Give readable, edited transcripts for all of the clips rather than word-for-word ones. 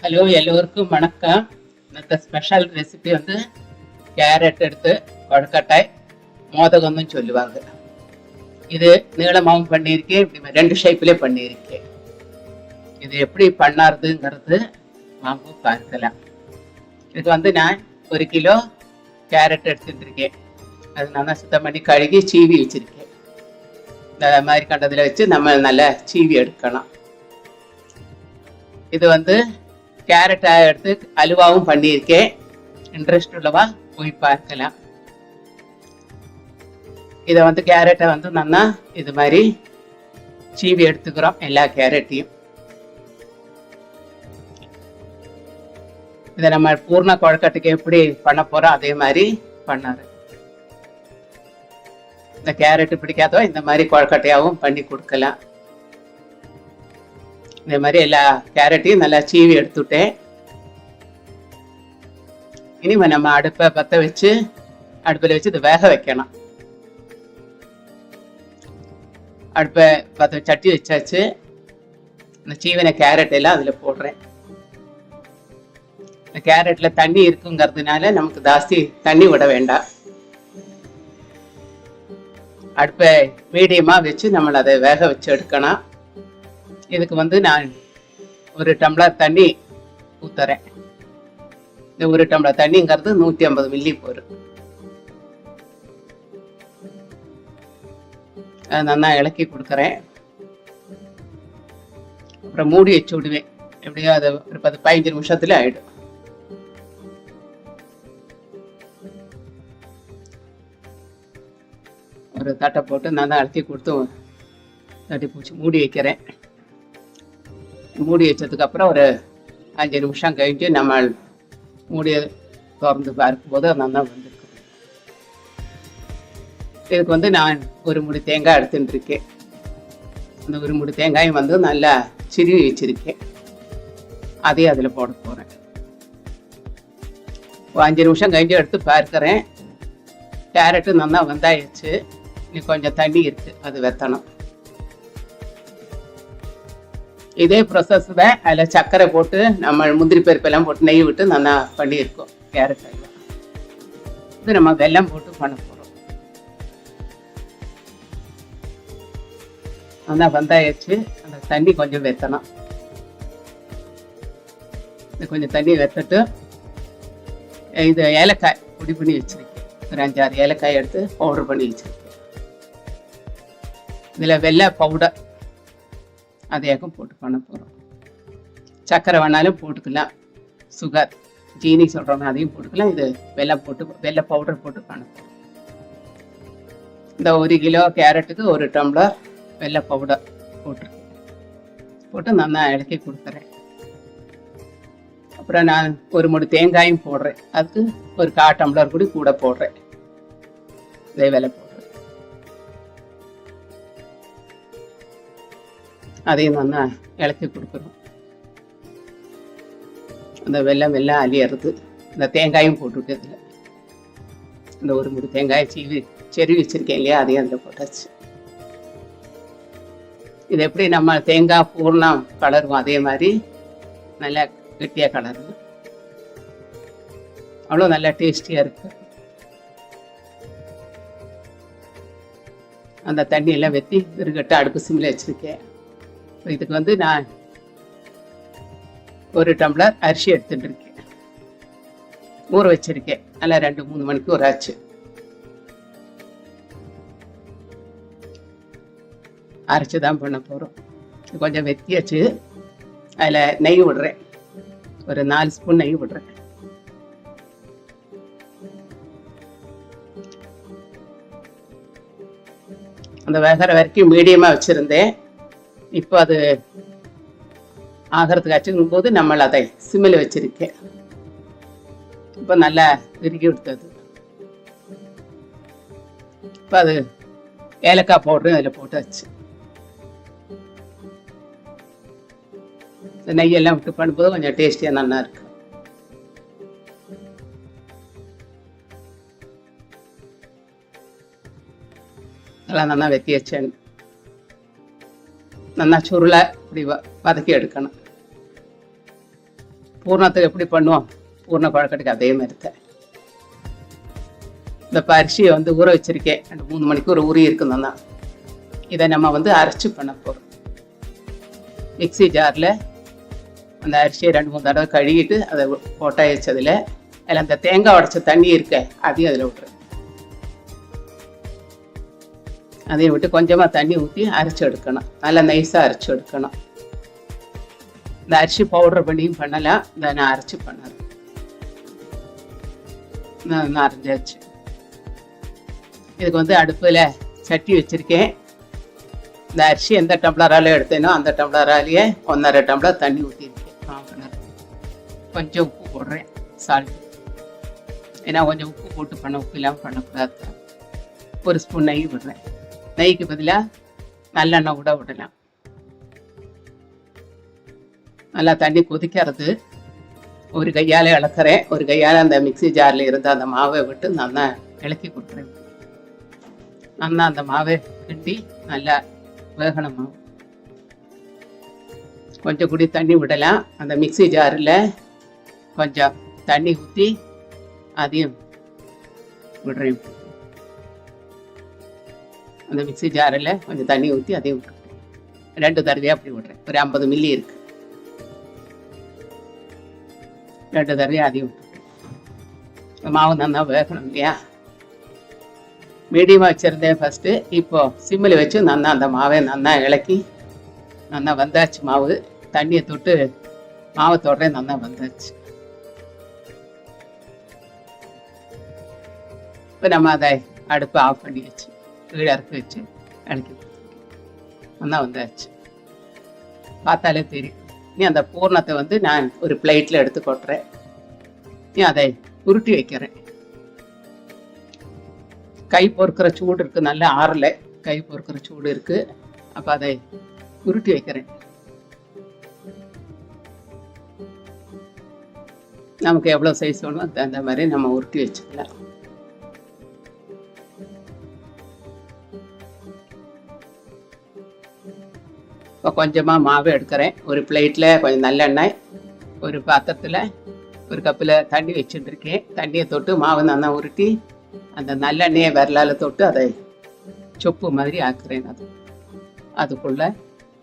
Hello, எல்லோருக்கும் வணக்கம். இந்த ஸ்பெஷல் ரெசிபி வந்து கேரட் எடுத்து கொழுக்கட்டாய் மோதகம்னு சொல்லுவாங்க. இது நீளமாவும் பண்ணியிருக்கேன், இப்படி 2 ஷேப்லேயே பண்ணியிருக்கேன். இது எப்படி பண்ணாருதுங்கிறது வாங்க பார்க்கலாம். இதுக்கு வந்து நான் 1 கிலோ கேரட் எடுத்துட்டு இருக்கேன். அது நல்லா சுத்தம் பண்ணி கழுகி சீவி வச்சிருக்கேன். இந்த மாதிரி கண்டதில் வச்சு நம்ம நல்லா சீவி எடுக்கணும். இது வந்து கேரட்டை எடுத்து அலுவாவும் பண்ணியிருக்கேன். இன்ட்ரெஸ்ட் உள்ளவா போய் பார்க்கலாம். இதை வந்து கேரட்டை வந்து நல்லா இது மாதிரி சீவி எடுத்துக்கிறோம், எல்லா கேரட்டையும். இதை நம்ம பூர்ண கொழுக்கட்டைக்கு எப்படி பண்ண போறோம் அதே மாதிரி பண்ணாரு. இந்த கேரட் பிடிக்காதோ இந்த மாதிரி கொழுக்கட்டையாவும் பண்ணி கொடுக்கலாம். இந்த மாதிரி எல்லா கேரட்டையும் நல்லா சீவி எடுத்துட்டேன். இனிமே நம்ம அடுப்பை பற்ற வச்சு அடுப்பில் வச்சு இதை வேக வைக்கணும். அடுப்பை பற்ற சட்டி வச்சாச்சு. இந்த சீவின கேரட் எல்லாம் அதில் போடுறேன். இந்த கேரட்ல தண்ணி இருக்குங்கிறதுனால நமக்கு ஜாஸ்தி தண்ணி விட வேண்டாம். அடுப்பை மீடியமா வச்சு நம்மளை அதை வேக வச்சு எடுக்கணும். இதுக்கு வந்து நான் 1 டம்ளர் தண்ணி ஊத்துறேன். இந்த 1 டம்ளர் தண்ணிங்கிறது 150 மில்லி போரும். நல்லா இலக்கி கொடுக்குறேன். அப்புறம் மூடி வச்சு விடுவேன். எப்படியோ அதை ஒரு 15 நிமிஷத்துல ஆயிடும். ஒரு தட்டை போட்டு நல்லா அழுத்தி கொடுத்து தட்டி பூச்சி மூடி வைக்கிறேன். மூடி வச்சதுக்கு அப்புறம் ஒரு 5 நிமிஷம் கழிஞ்சு நம்ம மூடியை திறந்து பார்க்கும்போது நல்லா வந்துருக்கு. இதுக்கு வந்து நான் 1 மூடி தேங்காய் எடுத்துட்டு இருக்கேன். அந்த 1 மூடி தேங்காயும் வந்து நல்லா சிறுவி வச்சிருக்கேன். அதையும் அதில் போட போறேன். 5 நிமிஷம் கழிஞ்சு எடுத்து பார்க்கிறேன். கேரட்டு நல்லா வந்தாயிடுச்சு. இன்னும் கொஞ்சம் தண்ணி இருக்கு, அது வெத்தணும். இதே ப்ரொசஸ் தான். அதில் சர்க்கரை போட்டு நம்ம முந்திரி பருப்பெல்லாம் போட்டு நெய் விட்டு நல்லா பண்ணியிருக்கோம். கேரட் அல்வா இது நம்ம வெல்லம் போட்டு பண்ண போகிறோம். நல்லா வந்தாயிடுச்சு. அந்த தண்ணி கொஞ்சம் வெத்தணும். கொஞ்சம் தண்ணி வெத்துட்டு இது ஏலக்காய் பொடி பண்ணி வச்சிருக்கேன். ஒரு 5-6 ஏலக்காய் எடுத்து பவுடர் பண்ணி வச்சிருக்கேன். இதில் வெள்ளை பவுடர் அதையாக்கும் போட்டு பண்ண போகிறோம். சர்க்கரை வேணாலும் போட்டுக்கலாம், சுகர் ஜீனி சொல்கிறோம்னா அதையும் போட்டுக்கலாம். இது வெள்ளை போட்டு வெள்ளை பவுடர் போட்டு பண்ண போகிறோம். இந்த 1 கிலோ கேரட்டுக்கு 1 டம்ளர் வெள்ளை பவுடர் போட்டிருக்கேன். போட்டு நல்லா இலக்கி கொடுக்குறேன். அப்புறம் நான் 1 மூடி தேங்காயும் போடுறேன். அதுக்கு ஒரு 1/4 டம்ளர் கூட போடுறேன். இதே வெள்ளை பவுடர் அதையும் நல்லா இலக்கி கொடுக்குறோம். அந்த வெல்லம் அழியறது. இந்த தேங்காயும் போட்டுட்டு இதில் இந்த 1 மூடி தேங்காயை செருவி வச்சிருக்கேன் இல்லையா, அதையும் அதில் போட்டாச்சு. இது எப்படி நம்ம தேங்காய் பூர்ணம் கலருவோம் அதே மாதிரி நல்லா கெட்டியாக கலருவோம். அவ்வளோ நல்லா டேஸ்டியாக இருக்கு. அந்த தண்ணியெல்லாம் வெற்றி இருக்கட்டு அடுப்பு சிம்மில் வச்சுருக்கேன். இதுக்கு வந்து நான் 1 டம்ளர் அரிசி எடுத்துட்டு இருக்கேன். ஊற வச்சிருக்கேன். நல்லா 2-3 மணிக்கு ஊறாச்சு. அரைச்சி தான் பண்ண போகிறோம். கொஞ்சம் வெத்தியாச்சு. அதில் நெய் விடுறேன். ஒரு 4 ஸ்பூன் நெய் விடுறேன். அந்த வேகிற வரைக்கும் மீடியமாக வச்சுருந்தேன். இப்போ அது ஆகிறதுக்கு வச்சுக்கும் போது நம்ம அதை சிம்மில் வச்சிருக்கேன். இப்போ நல்லா இறுக்கி விடுத்தது. இப்போ அது ஏலக்காய் பவுடரும் அதில் போட்டாச்சு. இந்த நெய்யெல்லாம் விட்டு பண்ணும்போது கொஞ்சம் டேஸ்டியாக நல்லா இருக்கு. அதெல்லாம் நல்லா வெத்தி வச்சேன். நல்லா சுருளை இப்படி வதக்கி எடுக்கணும். பூர்ணத்துக்கு எப்படி பண்ணுவோம், பூர்ண கொழக்கட்டைக்கு அதே மாதிரி தான். இந்த அரிசியை வந்து ஊற வச்சிருக்கேன், 2-3 மணிக்கூர் ஊறி இருக்குன்னு தான். இதை நம்ம வந்து அரைச்சி பண்ண போகிறோம். மிக்சி ஜாரில் அந்த அரிசியை 2-3 தடவை கழுவிட்டு அதை போட்டால் வச்சதில் அதில் அந்த தேங்காய் உடைச்ச தண்ணி இருக்க அதையும் அதில் விட்டுறேன். அதையும் விட்டு கொஞ்சமாக தண்ணி ஊற்றி அரைச்சி எடுக்கணும். நல்லா நைஸாக அரைச்சி எடுக்கணும். இந்த அரிசி பவுடர் பண்ணியும் பண்ணலாம், இந்த நான் அரைச்சி பண்ணேன். நான் அரைஞ்சாச்சு. இதுக்கு வந்து அடுப்பில் சட்டி வச்சுருக்கேன். இந்த அரிசி எந்த டம்ளரால எடுத்தேனோ அந்த டம்ளராலேயே 1.5 டம்ளர் தண்ணி ஊற்றிருக்கேன். கொஞ்சம் உப்பு போடுறேன், சால்ட். ஏன்னா கொஞ்சம் உப்பு போட்டு உப்பு இல்லாமல் பண்ணக்கூடாது. 1 ஸ்பூன் நெய் விடுறேன். நெய்க்கு பதிலாக நல்லெண்ணெய் கூட விடலாம். நல்லா தண்ணி கொதிக்கிறது. ஒரு கையால் இளக்குறேன், ஒரு கையால் அந்த மிக்சி ஜாரில் இருந்து அந்த மாவை விட்டு நல்லா இளக்கி கொடுக்குறேன். நல்லா அந்த மாவை கிண்டி நல்லா வேகணும். மாவு கொஞ்சம் கூடி தண்ணி விடலாம். அந்த மிக்சி ஜாரில் கொஞ்சம் தண்ணி ஊற்றி அதையும் விடுறேன். அந்த மிக்சி ஜாரில் கொஞ்சம் தண்ணி ஊற்றி அதையும் விட்டுறேன். 2 தடவையாக அப்படி விடுறேன். ஒரு 50 மில்லி இருக்கு. 2 தடவையாக அதையும் விட்டுறேன். மாவு நல்லா வேகணும் இல்லையா? மீடியமாக வச்சுருந்தேன் ஃபஸ்ட்டு. இப்போ சிம்மில் வச்சு நல்லா அந்த மாவை நல்லா இளக்கி நல்லா வந்தாச்சு. மாவு தண்ணியை தொட்டு மாவை தொடுறேன், நல்லா வந்தாச்சு. இப்போ நம்ம அதை அடுப்பை ஆஃப் பண்ணி வச்சு கீழே இறக்கி வச்சு இளக்கி நல்லா வந்தாச்சு. பார்த்தாலே தெரியும். நீ அந்த பூர்ணத்தை வந்து நான் ஒரு பிளேட்டில் எடுத்து கொட்டுறேன். நீ அதை உருட்டி வைக்கிறேன். கை பொறுக்கிற சூடு இருக்குது, நல்லா ஆறலை. கை பொறுக்கிற சூடு இருக்குது. அப்போ அதை உருட்டி வைக்கிறேன். நமக்கு எவ்வளோ சைஸ் வேணுமோ அந்த மாதிரி நம்ம உருட்டி வச்சுக்கலாம். இப்போ கொஞ்சமாக மாவு எடுக்கிறேன். ஒரு பிளேட்டில் கொஞ்சம் நல்லெண்ணெய், ஒரு பாத்திரத்தில் ஒரு கப்பில் தண்ணி வச்சுட்டுருக்கேன். தண்ணியை தொட்டு மாவு நல்லா உருட்டி அந்த நல்லெண்ணெயை விரலால் தொட்டு அதை சொப்பு மாதிரி ஆக்குறேன். அதுக்குள்ளே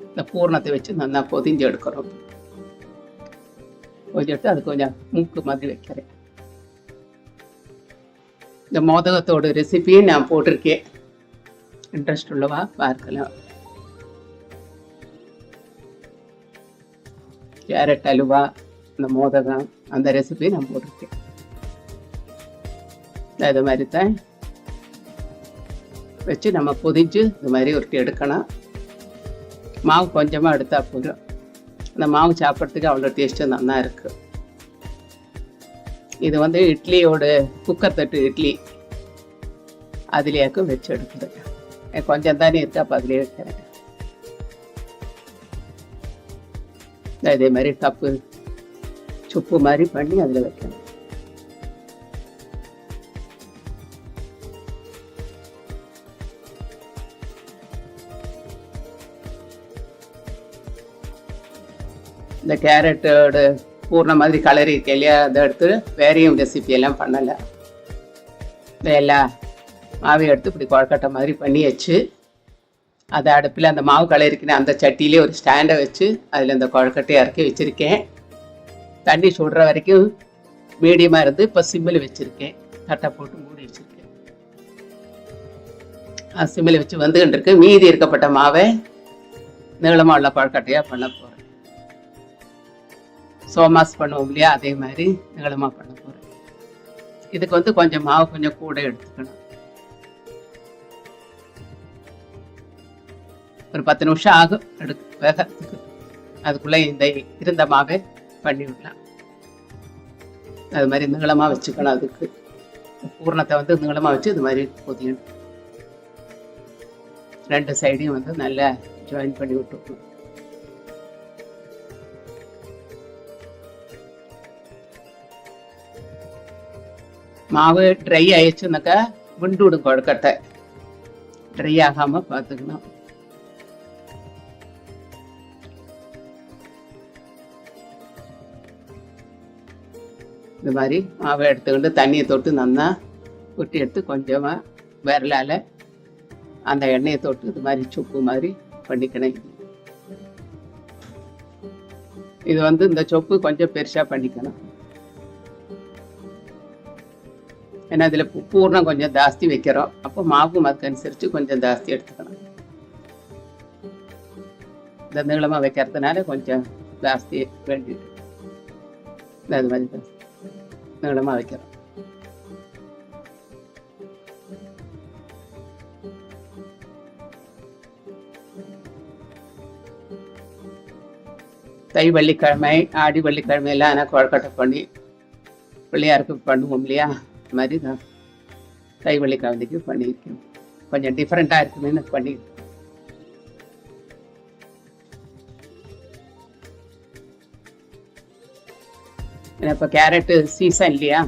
இந்த பூர்ணத்தை வச்சு நல்லா பொதிஞ்சு எடுக்கிறோம். கொஞ்சம் எடுத்து அது கொஞ்சம் மூக்கு மாதிரி வைக்கிறேன். இந்த மோதகத்தோட ரெசிபியை நான் போட்டிருக்கேன். இன்ட்ரெஸ்ட் உள்ளவா பார்க்கலாம். கேரட் அலுவா, இந்த மோதகம், அந்த ரெசிபியை நான் போட்டிருக்கேன். இது மாதிரி தான் வச்சு நம்ம பொதிஞ்சு இந்த மாதிரி உருட்டி எடுக்கணும். மாவு கொஞ்சமாக எடுத்தால் போதும். அந்த மாவு சாப்பிட்றதுக்கு அவ்வளோ டேஸ்ட்டு நல்லா இருக்குது. இது வந்து இட்லியோட குக்கர் தட்டு இட்லி அதுலேயாக்கும் வச்சு எடுக்குது. கொஞ்சம் தானே இருக்கு, அப்போ அதுலேயே வைக்கிறேன். இதே மாதிரி கப்பு சுப்பு மாதிரி பண்ணி அதில் வைக்கணும். இந்த கேரட்டோட பூர்ண மாதிரி கலரி இருக்கு இல்லையா, அதை எடுத்து வேறையும் ரெசிபியெல்லாம் பண்ணலை. இந்த எல்லா மாவையும் எடுத்து இப்படி கொழக்கட்டை மாதிரி பண்ணி வச்சு அதை அடுப்பில் அந்த மாவு கலரிக்கின அந்த சட்டியிலே ஒரு ஸ்டாண்டை வச்சு அதில் இந்த கொழக்கட்டையை இறக்கி வச்சுருக்கேன். தண்ணி சுடுற வரைக்கும் மீடியமாக இருந்து இப்போ சிம்மில் வச்சுருக்கேன். தட்டை போட்டு மூடி வச்சுருக்கேன். சிம்மில் வச்சு வந்துக்கிட்டு இருக்கு. மீதி இருக்கப்பட்ட மாவை நீளமாக உள்ள கொழக்கட்டையாக பண்ண போகிறேன். சோமாஸ் பண்ணுவோம் இல்லையா, அதே மாதிரி நீளமாக பண்ண போகிறேன். இதுக்கு வந்து கொஞ்சம் மாவு கொஞ்சம் கூட எடுத்துக்கணும். ஒரு 10 நிமிஷம் ஆகும் வேகத்துக்கு. அதுக்குள்ளே இந்த இருந்த மாவை பண்ணி விடலாம். அது மாதிரி நீளமாக வச்சுக்கணும். அதுக்கு பூர்ணத்தை வந்து நீளமாக வச்சு இது மாதிரி பொதியணும். 2 சைடையும் வந்து நல்லா ஜாயின் பண்ணி விட்டுக்கணும். மாவு ட்ரை ஆயிடுச்சுனாக்கா விண்டு விடும் கொழுக்கட்டை. ட்ரை ஆகாமல் பார்த்துக்கணும். இது மாதிரி மாவை எடுத்துக்கிட்டு தண்ணியை தொட்டு நல்லா கொட்டி எடுத்து கொஞ்சமாக விரலால் அந்த எண்ணெயை தொட்டு இது மாதிரி சுப்பு மாதிரி பண்ணிக்கணும். இது வந்து இந்த சொப்பு கொஞ்சம் பெருசாக பண்ணிக்கணும். ஏன்னா இதில் பூர்ணம் கொஞ்சம் ஜாஸ்தி வைக்கிறோம், அப்போ மாவும் அதுக்கு அனுசரித்து கொஞ்சம் ஜாஸ்தி எடுத்துக்கணும். இந்த நீளமாக வைக்கிறதுனால கொஞ்சம் ஜாஸ்தி வேண்டியது, அது மாதிரி நீளமாக வைக்கிறோம். தை வெள்ளிக்கிழமை ஆடி வெள்ளிக்கிழமையெல்லாம் ஆனால் கொழக்கட்டை பண்ணி பிள்ளையாருக்கு பண்ணுவோம் இல்லையா, அது மாதிரி தான் தை வெள்ளிக்கிழமைக்கு பண்ணியிருக்கேன். கொஞ்சம் டிஃப்ரெண்ட்டாக இருக்குன்னு பண்ணியிருக்கேன். ஏன்னா இப்போ கேரட்டு சீசன் இல்லையா,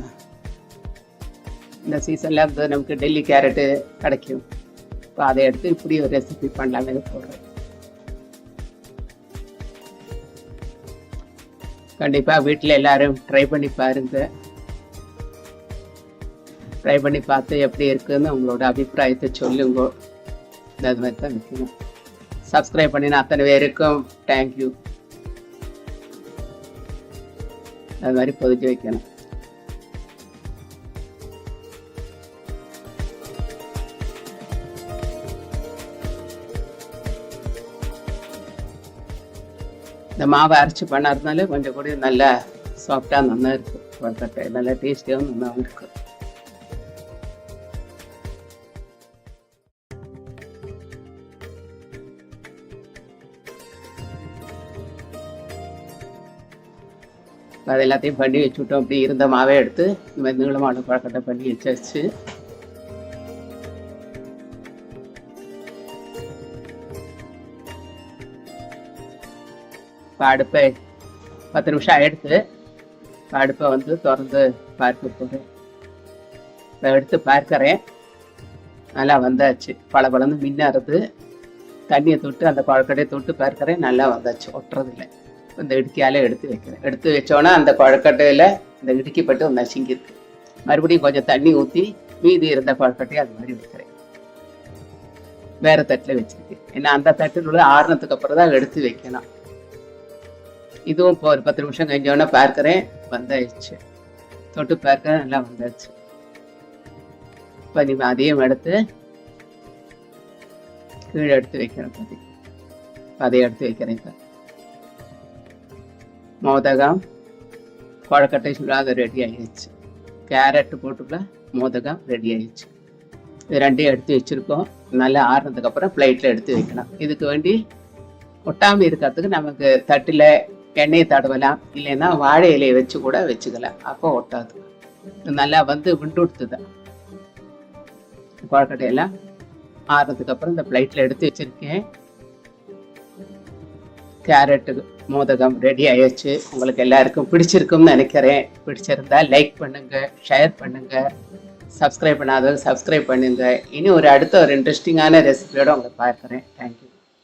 இந்த சீசனில் வந்து நமக்கு டெல்லி கேரட்டு கிடைக்கும். இப்போ அதை எடுத்து இப்படி ஒரு ரெசிபி பண்ணலாமே போடுறேன். கண்டிப்பாக வீட்டில் எல்லாரும் ட்ரை பண்ணி பாருங்க. ட்ரை பண்ணி பார்த்து எப்படி இருக்குன்னு உங்களோட அபிப்பிராயத்தை சொல்லுங்க. அது மாதிரி தான் வைக்கணும். சப்ஸ்கிரைப் பண்ணின அத்தனை பேருக்கும் தேங்க்யூ. அது மாதிரி பொதிச்சு வைக்கணும். இந்த மாவை அரைச்சி பண்ணாததுனால கொஞ்சம் கூட நல்லா சாஃப்டாக நல்லா இருக்கும். கொழுக்கட்டை நல்லா டேஸ்டியாகவும் நல்லாவும் இருக்கும். அது எல்லாத்தையும் பண்ணி வச்சுட்டோம். அப்படி இருந்த மாவே எடுத்து இந்த மாதிரி நீளமான கொழுக்கட்டை பண்ணி வச்சாச்சு. அடுப்பை 10 நிமிஷம் எடுத்து அடுப்பை வந்து திறந்து பார்க்க போகிறேன். எடுத்து பார்க்குறேன், நல்லா வந்தாச்சு. பளபளன்னு மின்னாருது. தண்ணியை தொட்டு அந்த கொழுக்கட்டையை தொட்டு பார்க்குறேன், நல்லா வந்தாச்சு, ஒட்டுறதில்லை. இந்த இடுக்கியால் எடுத்து வைக்கிறேன். எடுத்து வச்சோன்னா அந்த கொழுக்கட்டையில் இந்த இடுக்கிப்பட்டு நசுங்கிருக்கு. மறுபடியும் கொஞ்சம் தண்ணி ஊற்றி மீதி இருந்த கொழுக்கட்டையை அது மாதிரி வைக்கிறேன். வேறு தட்டில் வச்சுருக்கேன். ஏன்னா அந்த தட்டில் உள்ள ஆறுனதுக்கு அப்புறம் தான் எடுத்து வைக்கணும். இதுவும் இப்போ ஒரு 10 நிமிஷம் கழிஞ்சோன்னா பார்க்குறேன், வந்தாயிடுச்சு. தொட்டு பார்க்க நல்லா வந்தாச்சு. இப்போ நீங்கள் அதையும் எடுத்து கீழே எடுத்து வைக்கிறேன். அதை எடுத்து வைக்கிறேன். இப்போ மோதகம் கொழுக்கட்டை சுடாத ரெடி ஆகிடுச்சு. கேரட்டு போட்டுக்குள்ள மோதகம் ரெடி ஆகிடுச்சு. இது ரெண்டையும் எடுத்து வச்சுருக்கோம். நல்லா ஆறுனதுக்கப்புறம் பிளேட்டில் எடுத்து வைக்கணும். இதுக்கு வேண்டி ஒட்டாமல் இருக்கிறதுக்கு நமக்கு தட்டில் எண்ணெயை தடவலாம், இல்லைன்னா வாழை இலையை வச்சு கூட வச்சுக்கலாம். அப்போ ஒட்டாது. நல்லா வந்து விண்டுடுத்துதான். கொழுக்கட்டையெல்லாம் ஆறுனதுக்கப்புறம் இந்த பிளேட்டில் எடுத்து வச்சுருக்கேன். கேரட்டு மோதகம் ரெடி ஆயிடுச்சு. உங்களுக்கு எல்லாருக்கும் பிடிச்சிருக்கும்னு நினைக்கிறேன். பிடிச்சிருந்தா லைக் பண்ணுங்க, ஷேர் பண்ணுங்க, சப்ஸ்கிரைப் பண்ணாதவங்க சப்ஸ்கிரைப் பண்ணுங்க. இனி அடுத்த ஒரு இன்ட்ரெஸ்டிங்கான ரெசிபியோட உங்களை பார்க்குறேன். தேங்க்யூ.